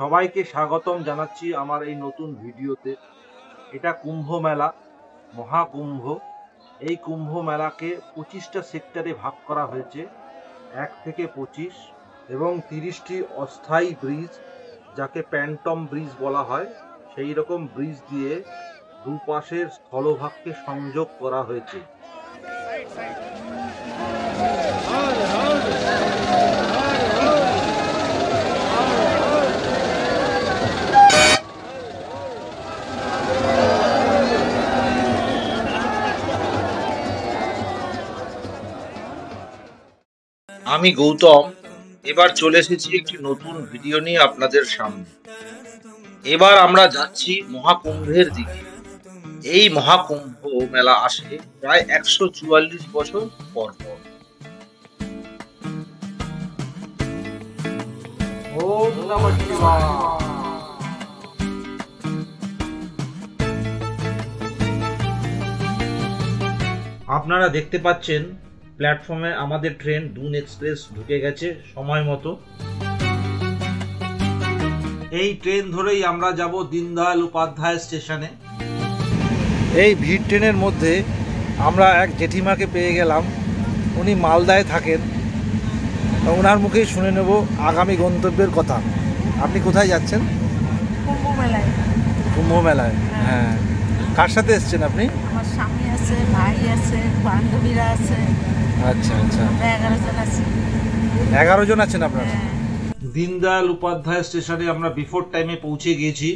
সবাইকে স্বাগতম জানাচ্ছি আমার এই নতুন ভিডিওতে। এটা কুম্ভ মেলা, মহাকুম্ভ। এই কুম্ভ মেলাকে 25টা সেক্টরে ভাগ করা হয়েছে, 1 থেকে 25, এবং 30টি অস্থায়ী ব্রিজ, যাকে প্যান্টম ব্রিজ বলা হয়, সেই রকম ব্রিজ দিয়ে দুপাশের স্থলভাগকে সংযোগ করা হয়েছে। আমি গৌতম, এবার চলে এসেছি একটি নতুন ভিডিও নিয়ে আপনাদের সামনে। এবার আমরা যাচ্ছি মহাকুম্ভের দিকে। এই মহাকুম্ভ মেলা আসে প্রায় 144 বছর পর পর। ওম নমঃ শিবায়। আপনারা দেখতে পাচ্ছেন প্ল্যাটফর্মে আমাদের ট্রেন দুন এক্সপ্রেস ঢুকে গেছে সময় মতো। এই ট্রেন ধরেই আমরা যাব দীনদয়াল উপাধ্যায় স্টেশনে। এই ভিড় ট্রেনের মধ্যে আমরা এক জেঠিমাকে পেয়ে গেলাম। উনি মালদায় থাকেন। ওনার মুখেই শুনে নেব আগামী গন্তব্যের কথা। আপনি কোথায় যাচ্ছেন? কুম্ভ মেলায়। কুম্ভ মেলায়? হ্যাঁ। কার সাথে এসছেন আপনি? আমার স্বামী আছে, ভাই আছে, বান্ধবীরা আছে। আচ্ছা আচ্ছা। 11 জন আছে। 11 জন আছেন আপনারা? দীনদয়াল উপাধ্যায় স্টেশনে আমরা বিফোর টাইমে পৌঁছে গিয়েছি।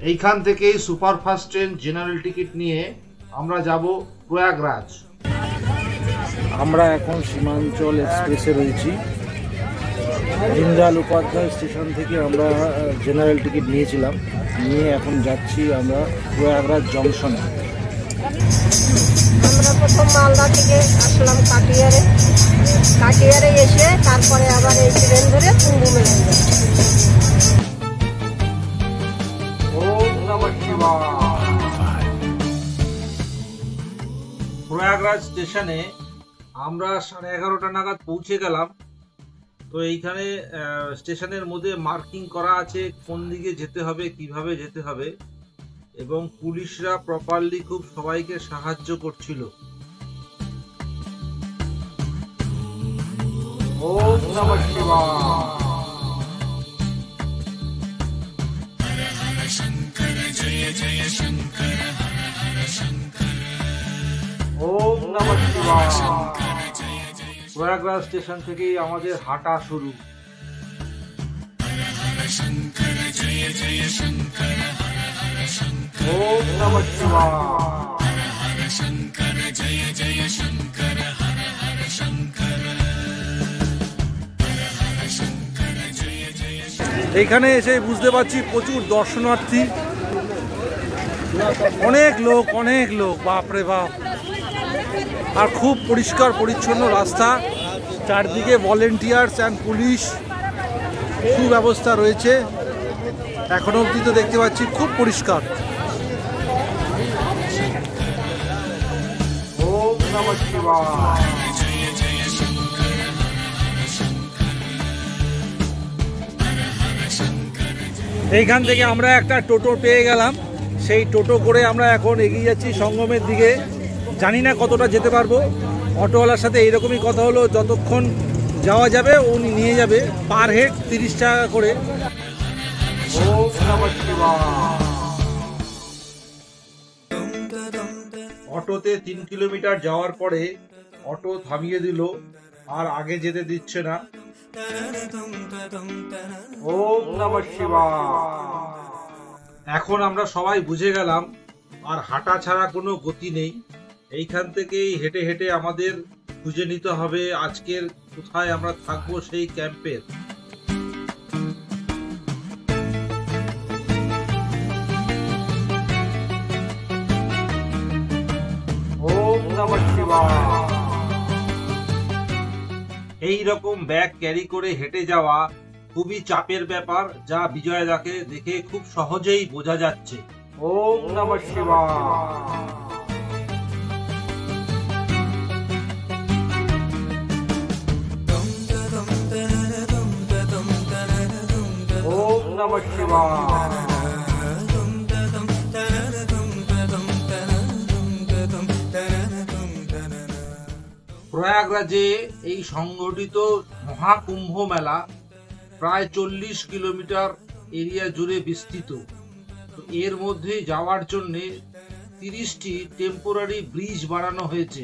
এইখান থেকেই সুপারফাস্ট ট্রেন জেনারেল টিকিট নিয়ে আমরা যাব প্রয়াগরাজ। আমরা এখন সীমাঞ্চল এক্সপ্রেসে রয়েছি। দীনদয়াল উপাধ্যায় স্টেশন থেকে আমরা জেনারেল টিকিট নিয়েছিলাম, নিয়ে এখন যাচ্ছি আমরা প্রয়াগরাজ জংশনে। আমরা প্রথম মালদা থেকে আসলাম কাটিয়ারে এসে তারপরে আবার এই ট্রেন ধরে কুম্ভ মেলায় যাচ্ছি। ওম নমঃ শিবায়। প্রয়াগরাজ স্টেশনে আমরা 11:30 নাগাদ পৌঁছে গেলাম। তো এইখানে স্টেশনের মধ্যে মার্কিং করা আছে কোন দিকে যেতে হবে, কিভাবে যেতে হবে, এবং পুলিশরা প্রপারলি খুব সবাইকে সাহায্য করছিল। ওম নমঃ শিবায়। ওম নমঃ শিবায়। প্রয়াগরাজ স্টেশন থেকেই আমাদের হাঁটা শুরু। ওম নমঃ শিবায়। এইখানে এসে বুঝতে পারছি প্রচুর দর্শনার্থী, অনেক লোক, বাপরে বাপ। আর খুব পরিষ্কার পরিচ্ছন্ন রাস্তা, চারদিকে ভলেন্টিয়ার্স অ্যান্ড পুলিশ সুব্যবস্থা রয়েছে। এখনো অবধি তো দেখতে পাচ্ছি খুব পরিষ্কার। ওম নমঃ শিবায়। এইখান থেকে আমরা একটা টোটো পেয়ে গেলাম। সেই টোটো করে আমরা এখন এগিয়ে যাচ্ছি সঙ্গমের দিকে। জানি না কতটা যেতে পারবো। অটোওয়ালার সাথে এইরকমই কথা হলো, যতক্ষণ যাওয়া যাবে উনি নিয়ে যাবে, পার হেড 30 টাকা করে। ওম নমঃ শিবায়। অটোতে 3 কিলোমিটার যাওয়ার পরে অটো থামিয়ে দিল, আর আগে যেতে দিচ্ছে না। ওম নমঃ শিবায়। এখন আমরা সবাই বুঝে গেলাম আর হাঁটা ছাড়া কোনো গতি নেই। এইখান থেকেই হেঁটে হেঁটে আমাদের খুঁজে নিতে হবে আজকের কোথায় আমরা থাকবো সেই ক্যাম্পের। ওম নমঃ শিবায়। এই রকম ব্যাগ ক্যারি করে হেঁটে যাওয়া খুবই চাপের ব্যাপার, যা বিজয়দাকে দেখে খুব সহজেই বোঝা যাচ্ছে। ওম নমঃ শিবায়। নমঃ শিবায়। প্রয়াগরাজে এই সংগঠিত মহাকুম্ভ মেলা প্রায় 40 কিলোমিটার এরিয়া জুড়ে বিস্তৃত। তো এর মধ্যে যাওয়ার জন্য 30টি টেম্পোরারি ব্রিজ বানানো হয়েছে।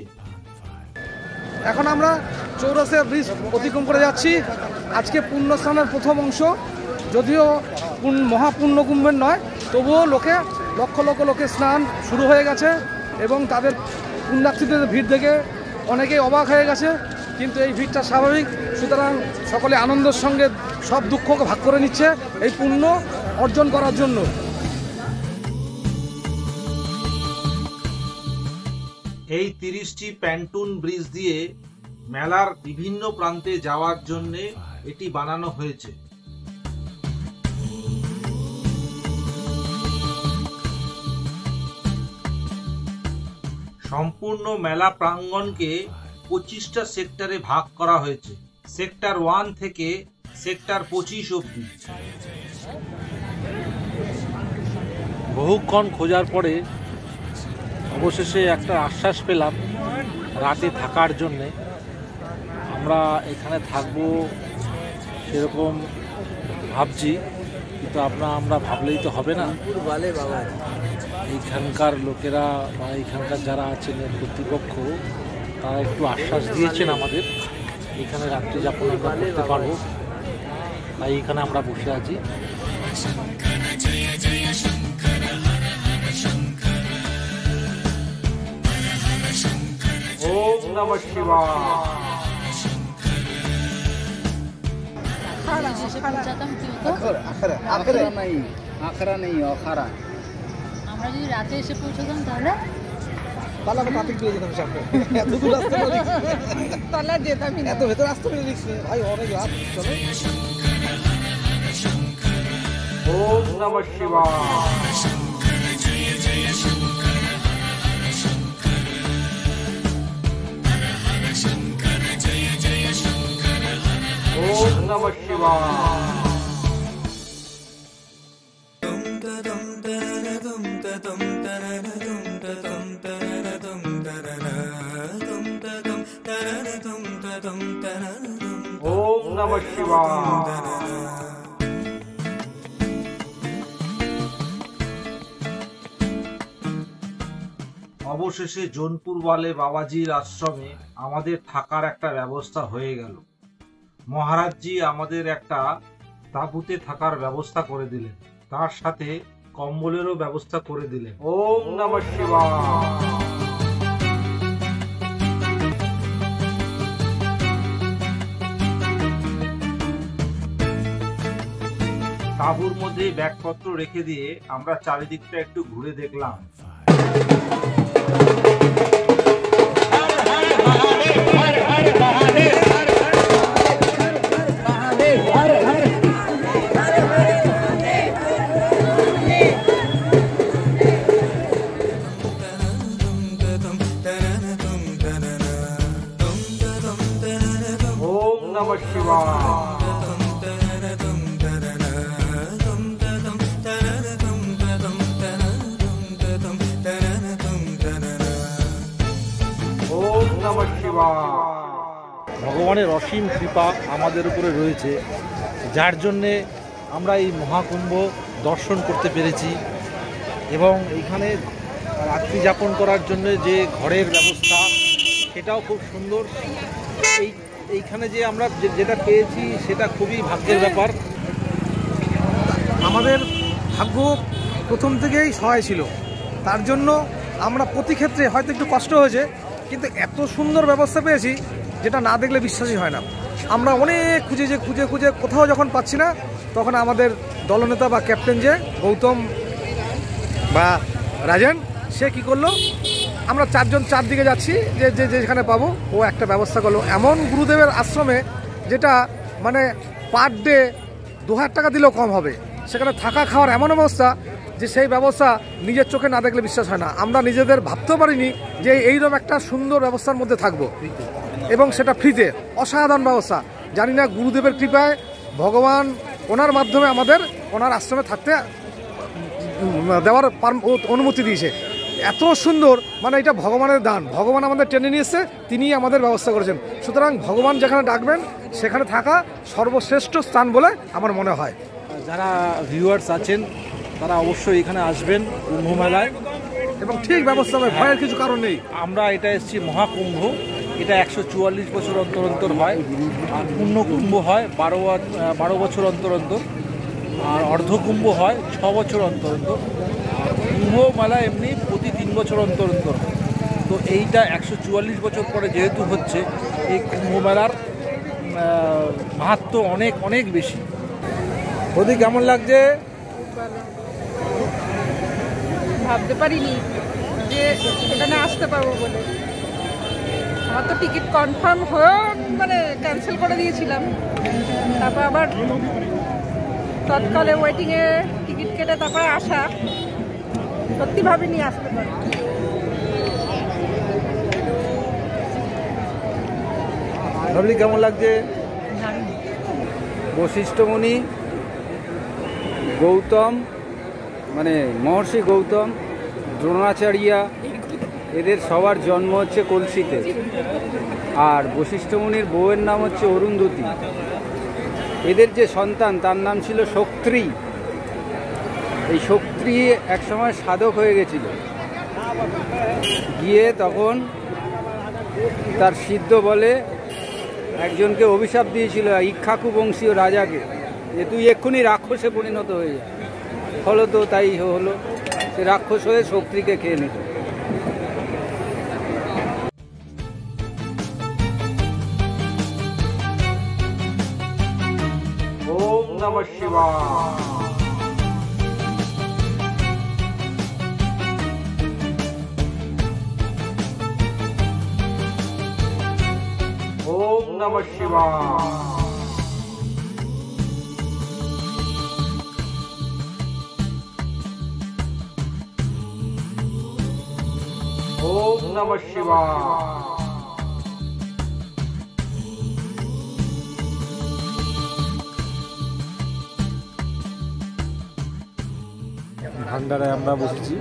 এখন আমরা চৌরাস্তা ব্রিজ অতিক্রম করে যাচ্ছি। আজকে পুণ্যস্নানের প্রথম অংশ, যদিও মহাপুণ্যকুম্ভের নয়, তবুও লক্ষ লক্ষ লোকের স্নান শুরু হয়ে গেছে এবং তাদের পুণ্যার্থীদের ভিড় দেখে অনেকেই অবাক হয়ে গেছে, কিন্তু এই ভিড়টা স্বাভাবিক। সুতরাং সকলে আনন্দের সঙ্গে সব দুঃখকে ভাগ করে নিচ্ছে এই পুণ্য অর্জন করার জন্য। এই 30টি প্যান্টুন ব্রিজ দিয়ে মেলার বিভিন্ন প্রান্তে যাওয়ার জন্য এটি বানানো হয়েছে। সম্পূর্ণ মেলা প্রাঙ্গণকে 25টা সেক্টরে ভাগ করা হয়েছে, সেক্টর 1 থেকে সেক্টর 25 অবধি। বহুক্ষণ খোঁজার পরে অবশেষে একটা আশ্বাস পেলাম রাতে থাকার জন্যে। আমরা এখানে থাকবো সেরকম ভাবছি, কিন্তু আমরা ভাবলেই তো হবে না। এইখানকার লোকেরা বা এইখানকার যারা আছেন কর্তৃপক্ষ, তারা একটু আশ্বাস দিয়েছেন আমাদের এখানে রাত্রি যাপন আমরা করতে পারবো, তাই এখানে আমরা বসে আছি। ওম নমঃ শিবায়। আমরা যদি রাতে এসে পৌঁছতাম তাহলে এত ভেতরে আসতে ভাই, অনেক রাত। চলো ওম নমঃ শিবায়। ওম নমঃ শিবায়। ওম নমঃ শিবায়। অবশেষে জোনপুর ওয়ালে বাবাজির আশ্রমে আমাদের থাকার একটা ব্যবস্থা হয়ে গেল। মহারাজজি আমাদের একটা তাঁবুতে থাকার ব্যবস্থা করে দিলেন, তার সাথে কম্বলেরও ব্যবস্থা করে দিলেন। ওম নমঃ শিবায়। তাঁবুর মধ্যে ব্যাগপত্র রেখে দিয়ে আমরা চারিদিকটা একটু ঘুরে দেখলাম। ওম নমঃ শিবায়। ভগবানের অসীম কৃপা আমাদের উপরে রয়েছে, যার জন্যে আমরা এই মহাকুম্ভ দর্শন করতে পেরেছি। এবং এইখানে রাত্রি যাপন করার জন্য যে ঘরের ব্যবস্থা, সেটাও খুব সুন্দর। এইখানে যে আমরা যেটা পেয়েছি সেটা খুবই ভাগ্যের ব্যাপার। আমাদের ভাগ্য প্রথম থেকেই সহায় ছিল, তার জন্য আমরা প্রতি ক্ষেত্রে হয়তো একটু কষ্ট হয়েছে, কিন্তু এত সুন্দর ব্যবস্থা পেয়েছি যেটা না দেখলে বিশ্বাসই হয় না। আমরা অনেক খুঁজে কোথাও যখন পাচ্ছি না, তখন আমাদের দলনেতা বা ক্যাপ্টেন যে গৌতম বা রাজেন, সে কি করলো, আমরা চারদিকে যাচ্ছি, যেখানে পাবো ও একটা ব্যবস্থা করলো। এমন গুরুদেবের আশ্রমে যেটা মানে পার ডে 2000 টাকা দিলেও কম হবে, সেখানে থাকা খাওয়ার এমন অবস্থা যে সেই ব্যবস্থা নিজের চোখে না দেখলে বিশ্বাস হয় না। আমরা নিজেদের ভাবতেও পারিনি যে এইরকম একটা সুন্দর ব্যবস্থার মধ্যে থাকবো, এবং সেটা ফ্রিতে। অসাধারণ ব্যবস্থা। জানি না গুরুদেবের কৃপায় ভগবান ওনার মাধ্যমে আমাদের ওনার আশ্রমে থাকতে দেওয়ার অনুমতি দিয়েছে। এত সুন্দর, মানে এটা ভগবানের দান, ভগবান আমাদের টেনে নিয়ে এসছে, তিনি আমাদের ব্যবস্থা করেছেন। সুতরাং ভগবান যেখানে ডাকবেন সেখানে থাকা সর্বশ্রেষ্ঠ স্থান বলে আমার মনে হয়। যারা ভিউয়ার্স আছেন তারা অবশ্যই এখানে আসবেন কুম্ভ মেলায়, এবং ঠিক ব্যবস্থা হবে, ভয়ের কিছু কারণ নেই। আমরা এটা এসেছি মহাকুম্ভ, এটা 144 বছর অন্তর অন্তর হয়, আর পূর্ণকুম্ভ হয় 12 বছর অন্তর অন্তর, আর অর্ধকুম্ভ হয় 6 বছর অন্তর অন্তর, আর কুম্ভ মেলা এমনি প্রতি 3 বছর অন্তর অন্তর। তো এইটা 144 বছর পরে যেহেতু হচ্ছে, এই কুম্ভ মেলার মাহাত্ম্য অনেক অনেক বেশি। প্রতি কেমন লাগছে? ভাবতে পারিনি যে এখানে আসতে পারবো বলে। আমার তো টিকিট কনফার্ম হয়ে মানে ক্যান্সেল করে দিয়েছিলাম, তারপর আবার তৎকালে ওয়েটিংয়ে টিকিট কেটে তারপরে আসা, সত্যি ভাবিনি আসতে পারবো। ভাবলি কেমন লাগছে? বশিষ্ঠমুনি, গৌতম মানে মহর্ষি গৌতম, দ্রোণাচার্যা, এদের সবার জন্ম হচ্ছে কলসিতে। আর বশিষ্ঠমুনির বউয়ের নাম হচ্ছে অরুন্ধতী। এদের যে সন্তান তার নাম ছিল শক্ত্রী। এই শক্ত্রী একসময় সাধক হয়ে গেছিল, গিয়ে তখন তার সিদ্ধ বলে একজনকে অভিশাপ দিয়েছিল, ইক্ষ্বাকু বংশীয় রাজাকে, যে তুই এক্ষুনি রাক্ষসে পরিণত হয়ে যা। হলো তো তাই হলো, সে রাক্ষস হয়ে শক্তিকে খেয়ে নিল। ওম নমঃ শিবায়। ওম নমঃ শিবায়। ওম নমঃ শিবায়। ভান্ডারায় আমরা বসেছি,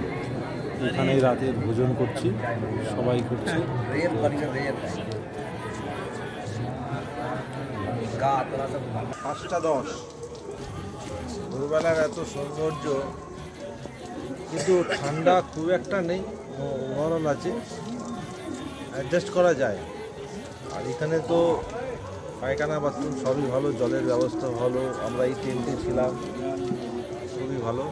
এখানেই রাতে ভোজন করছি, সবাই করছি। 5:10 ভোরবেলার এত সৌন্দর্য, কিন্তু ঠান্ডা খুব একটা নেই, ওভারঅল আছে, অ্যাডজাস্ট করা যায়। আর এখানে তো পায়খানা বাথরুম সবই ভালো, জলের ব্যবস্থা ভালো, আমরা এই টেন্টে ছিলাম, খুবই ভালো।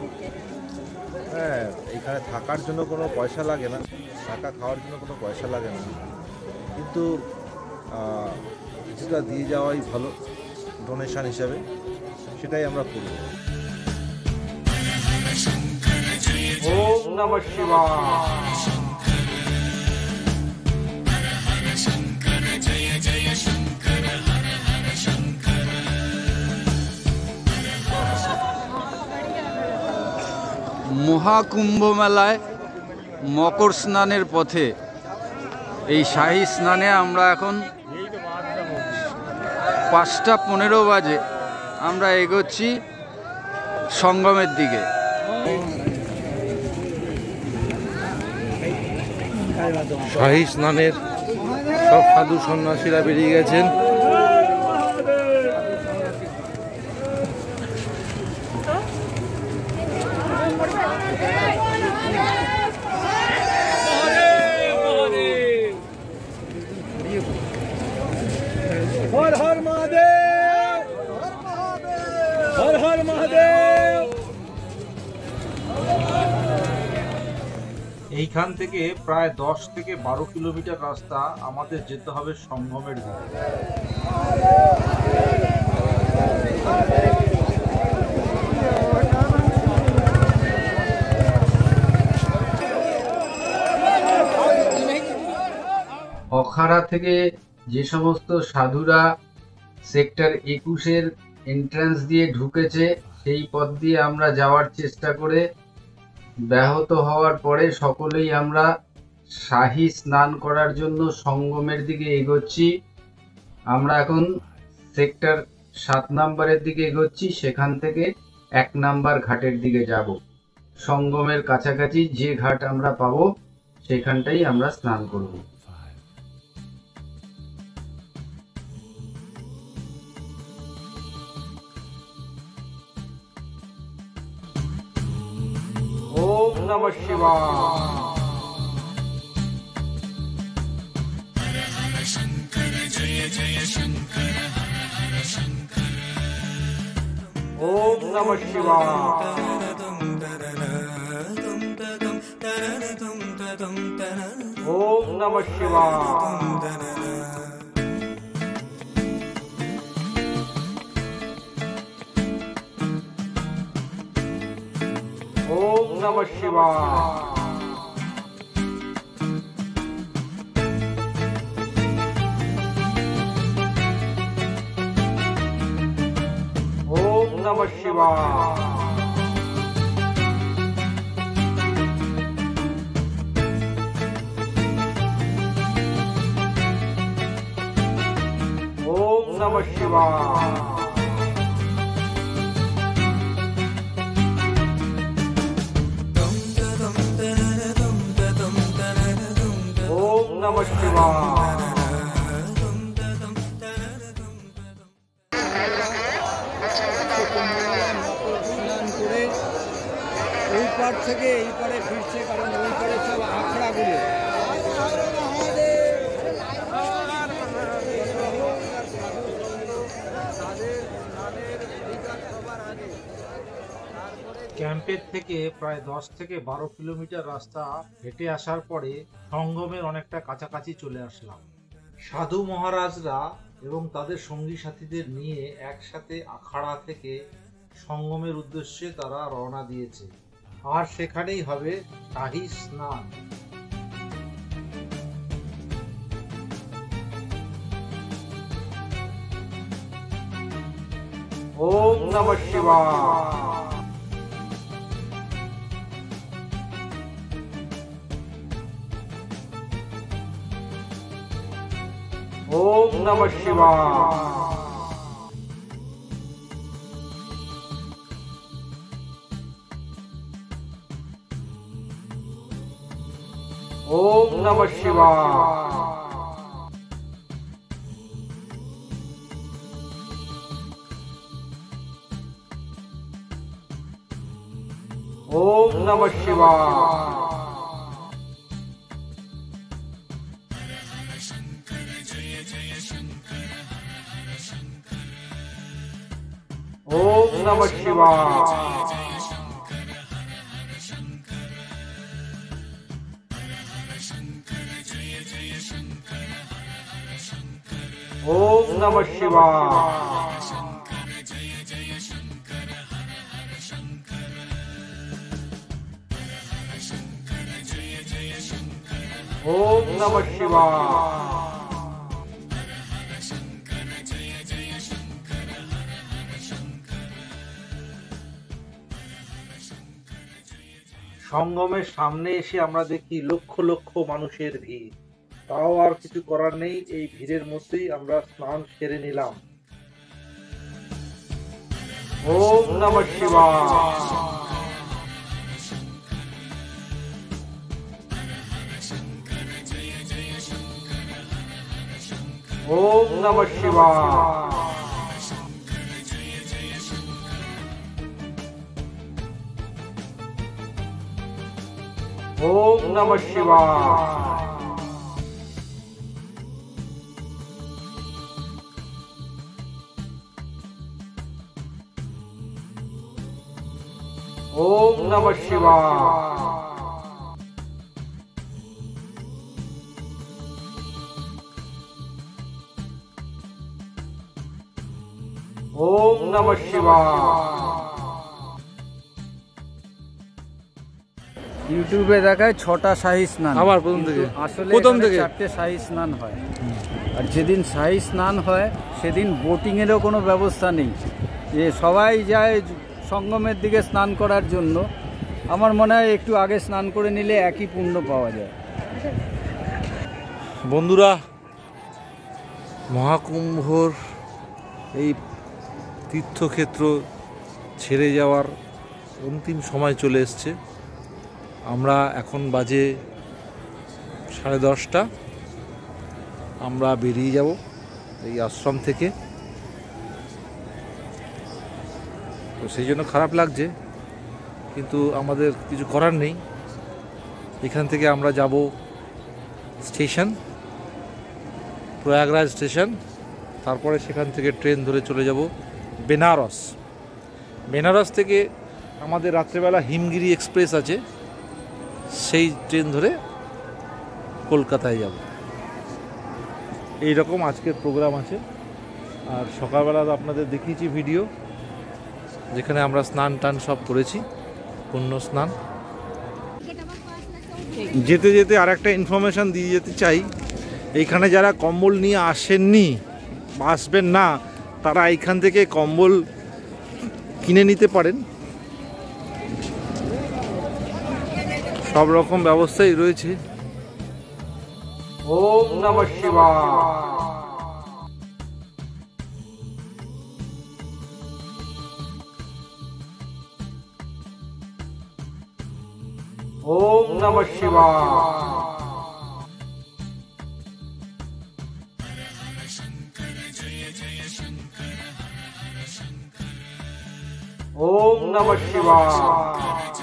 হ্যাঁ, এখানে থাকার জন্য কোনো পয়সা লাগে না, থাকা খাওয়ার জন্য কোনো পয়সা লাগে না, কিন্তু কিছুটা দিয়ে যাওয়াই ভালো ডোনেশন হিসাবে, সেটাই আমরা করি। ওম নমঃ শিবায়। মহাকুম্ভ মেলায় মকর স্নানের পথে, এই শাহী স্নানে আমরা এখন 5:15 বাজে আমরা এগোচ্ছি সঙ্গমের দিকে। শাহী স্নানের সব সাধু সন্ন্যাসীরা বেরিয়ে গেছেন। হর হর মহাদেব, হর হর মহাদেব। এইখান থেকে প্রায় 10 থেকে 12 কিলোমিটার রাস্তা আমাদের যেতে হবে সঙ্গমের দিকে। অখাড়া থেকে যে সমস্ত সাধুরা সেক্টর 21-এর এন্ট্রান্স দিয়ে ঢুকেছে, সেই পথ দিয়ে আমরা যাওয়ার চেষ্টা করে ব্যাহত হওয়ার পরে সকলেই আমরা শাহী স্নান করার জন্য সঙ্গমের দিকে এগোচ্ছি। আমরা এখন সেক্টর 7 নম্বরের দিকে এগোচ্ছি, সেখান থেকে 1 নাম্বার ঘাটের দিকে যাব। সঙ্গমের কাছাকাছি যে ঘাট আমরা পাবো সেখানটাই আমরা স্নান করব। ওম নমঃ শিবায়। ওম নমঃ শিবায়। ওম নমঃ শিবায়। ওম নমঃ শিবায়। ওম নমঃ শিবায়। ওম নমঃ শিবায়। ওম নমঃ শিবায়। স্নান করে ওই পার থেকে এই পারে ফিরছে, কারণ ওই পারে সব আখড়াগুলো। ক্যাম্পের থেকে প্রায় 10 থেকে 12 কিলোমিটার রাস্তা হেঁটে আসার পরে সঙ্গমের অনেকটা কাছাকাছি চলে আসলাম। সাধু মহারাজরা এবং তাদের সঙ্গী সাথীদের নিয়ে একসাথে আখাড়া থেকে সঙ্গমের উদ্দেশ্যে তারা রওনা দিয়েছে, আর সেখানেই হবে শাহী স্নান। ওম নমঃ শিবায়। ওম নমঃ শিবায়। ওম নমঃ শিবায়। ওম নমঃ শিবায়। ওম নমঃ শিবায়। ওম নমঃ শিবায়। ওম নমঃ শিবায়। সঙ্গমের সামনে এসে আমরা দেখি লক্ষ লক্ষ মানুষের ভিড়। তাও আর কিছু করার নেই, এই ভিড়ের মধ্যেই আমরা স্নান সেরে নিলাম। ওম নমঃ শিবায়। ওম নমঃ শিবায়। ওম নমঃ শিবায়। ওম নমঃ শিবায়। ওম নমঃ শিবায়। ইউটিউবে দেখায় 6টা শাহী স্নান, আবার প্রথম থেকে? আসলে প্রথম থেকে 4টে শাহী স্নান হয়। আর যেদিন শাহী স্নান হয় সেদিন বোটিংয়েরও কোনো ব্যবস্থা নেই, যে সবাই যায় সঙ্গমের দিকে স্নান করার জন্য। আমার মনে হয় একটু আগে স্নান করে নিলে একই পুণ্য পাওয়া যায়। বন্ধুরা, মহাকুম্ভর এই তীর্থক্ষেত্র ছেড়ে যাওয়ার অন্তিম সময় চলে এসছে। আমরা এখন বাজে 10:30। আমরা বেরিয়ে যাব এই আশ্রম থেকে। তো সেই জন্য খারাপ লাগছে, কিন্তু আমাদের কিছু করার নেই। এখান থেকে আমরা যাব স্টেশন, প্রয়াগরাজ স্টেশন। তারপরে সেখান থেকে ট্রেন ধরে চলে যাব বেনারস। বেনারস থেকে আমাদের রাত্রেবেলা হিমগিরি এক্সপ্রেস আছে, সেই ট্রেন ধরে কলকাতায় যাব। এই রকম আজকের প্রোগ্রাম আছে। আর সকালবেলা তো আপনাদের দেখিয়েছি ভিডিও, যেখানে আমরা স্নান টান সব করেছি, পুণ্য স্নান। যেতে যেতে আর একটা ইনফরমেশান দিয়ে যেতে চাই, এইখানে যারা কম্বল নিয়ে আসেননি, আসবেন না, তারা এইখান থেকে কম্বল কিনে নিতে পারেন। সব রকম ব্যবস্থাই রয়েছে। ওম নমঃ শিবায়। ওম নমঃ শিবায়। ওম নমঃ শিবায়।